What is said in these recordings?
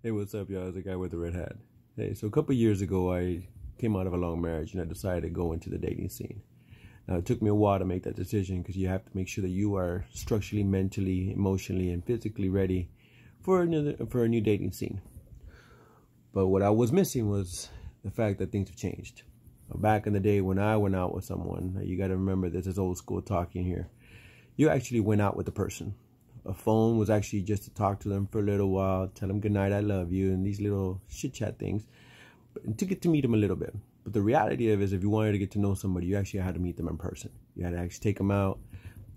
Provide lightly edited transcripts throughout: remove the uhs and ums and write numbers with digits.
Hey, what's up, y'all? It's the guy with the red hat. Hey, so a couple years ago, I came out of a long marriage and I decided to go into the dating scene. Now, it took me a while to make that decision because you have to make sure that you are structurally, mentally, emotionally, and physically ready for a new dating scene. But what I was missing was the fact that things have changed. Back in the day when I went out with someone, you got to remember this is old school talking here. You actually went out with the person. A phone was actually just to talk to them for a little while, tell them good night, I love you, and these little chit chat things, to get to meet them a little bit. But the reality of it is, if you wanted to get to know somebody, you actually had to meet them in person. You had to actually take them out,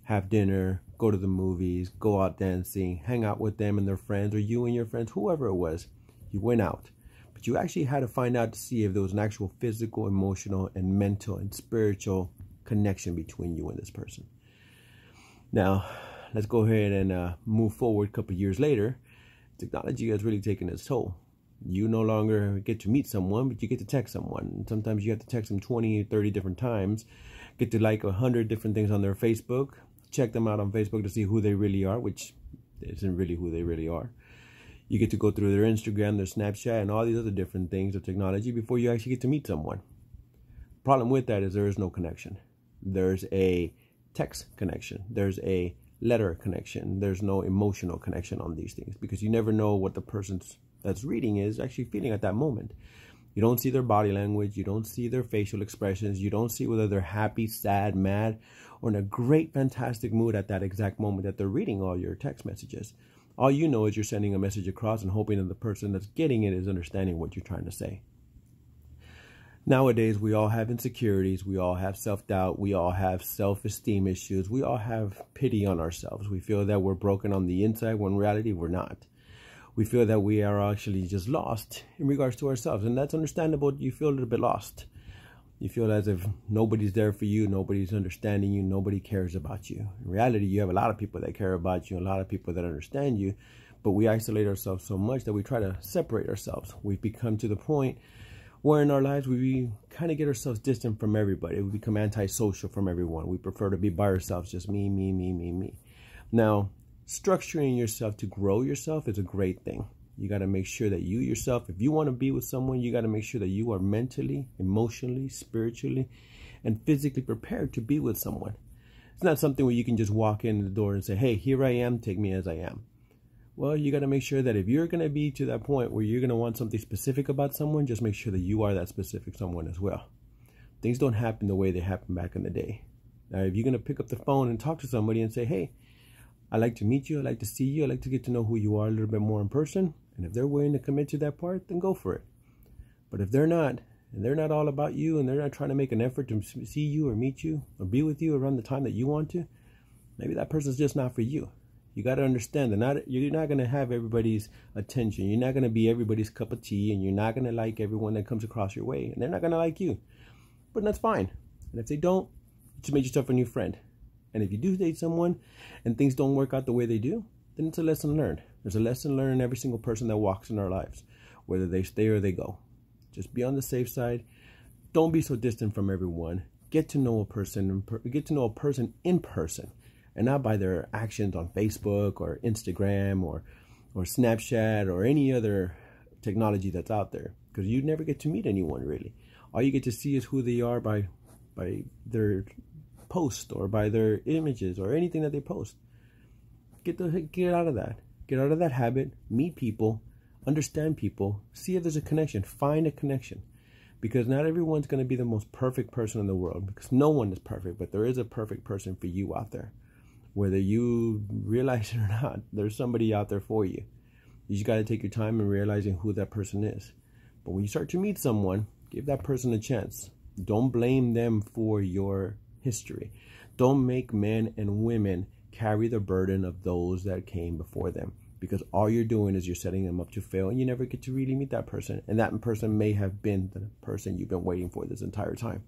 have dinner, go to the movies, go out dancing, hang out with them and their friends, or you and your friends, whoever it was. You went out. But you actually had to find out to see if there was an actual physical, emotional, and mental and spiritual connection between you and this person. Now, let's go ahead and move forward a couple years later. Technology has really taken its toll. You no longer get to meet someone, but you get to text someone. And sometimes you have to text them 20, 30 different times, get to like 100 different things on their Facebook, check them out on Facebook to see who they really are, which isn't really who they really are. You get to go through their Instagram, their Snapchat, and all these other different things of technology before you actually get to meet someone. Problem with that is there is no connection. There's a text connection. There's a letter connection. There's no emotional connection on these things because you never know what the person that's reading is actually feeling at that moment. You don't see their body language. You don't see their facial expressions. You don't see whether they're happy, sad, mad, or in a great, fantastic mood at that exact moment that they're reading all your text messages. All you know is you're sending a message across and hoping that the person that's getting it is understanding what you're trying to say. Nowadays, we all have insecurities, we all have self-doubt, we all have self-esteem issues, we all have pity on ourselves. We feel that we're broken on the inside when in reality we're not. We feel that we are actually just lost in regards to ourselves, and that's understandable. You feel a little bit lost. You feel as if nobody's there for you, nobody's understanding you, nobody cares about you. In reality, you have a lot of people that care about you, a lot of people that understand you, but we isolate ourselves so much that we try to separate ourselves. We've become to the point where in our lives we kind of get ourselves distant from everybody. We become antisocial from everyone. We prefer to be by ourselves, just me, me, me, me, me. Now, structuring yourself to grow yourself is a great thing. You got to make sure that you yourself, if you want to be with someone, you got to make sure that you are mentally, emotionally, spiritually, and physically prepared to be with someone. It's not something where you can just walk in the door and say, hey, here I am, take me as I am. Well, you got to make sure that if you're going to be to that point where you're going to want something specific about someone, just make sure that you are that specific someone as well. Things don't happen the way they happened back in the day. Now, if you're going to pick up the phone and talk to somebody and say, hey, I'd like to meet you, I'd like to see you, I'd like to get to know who you are a little bit more in person, and if they're willing to commit to that part, then go for it. But if they're not, and they're not all about you, and they're not trying to make an effort to see you or meet you or be with you around the time that you want to, maybe that person's just not for you. You got to understand that you're not going to have everybody's attention. You're not going to be everybody's cup of tea, and you're not going to like everyone that comes across your way, and they're not going to like you. But that's fine. And if they don't, just make yourself a new friend. And if you do date someone and things don't work out the way they do, then it's a lesson learned. There's a lesson learned in every single person that walks in our lives, whether they stay or they go. Just be on the safe side. Don't be so distant from everyone. Get to know a person in person. And not by their actions on Facebook or Instagram or Snapchat or any other technology that's out there. Because you never get to meet anyone, really. All you get to see is who they are by their post or by their images or anything that they post. Get out of that. Get out of that habit. Meet people. Understand people. See if there's a connection. Find a connection. Because not everyone's going to be the most perfect person in the world. Because no one is perfect. But there is a perfect person for you out there. Whether you realize it or not, there's somebody out there for you. You just got to take your time in realizing who that person is. But when you start to meet someone, give that person a chance. Don't blame them for your history. Don't make men and women carry the burden of those that came before them. Because all you're doing is you're setting them up to fail, and you never get to really meet that person. And that person may have been the person you've been waiting for this entire time.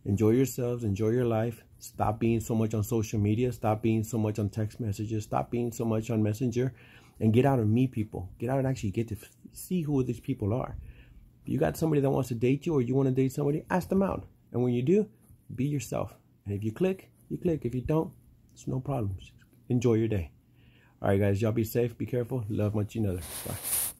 Enjoy yourselves. Enjoy your life. Stop being so much on social media. Stop being so much on text messages. Stop being so much on Messenger. And get out and meet people. Get out and actually get to see who these people are. If you got somebody that wants to date you or you want to date somebody, ask them out. And when you do, be yourself. And if you click, you click. If you don't, it's no problem. Enjoy your day. All right, guys. Y'all be safe. Be careful. Love much another. Bye.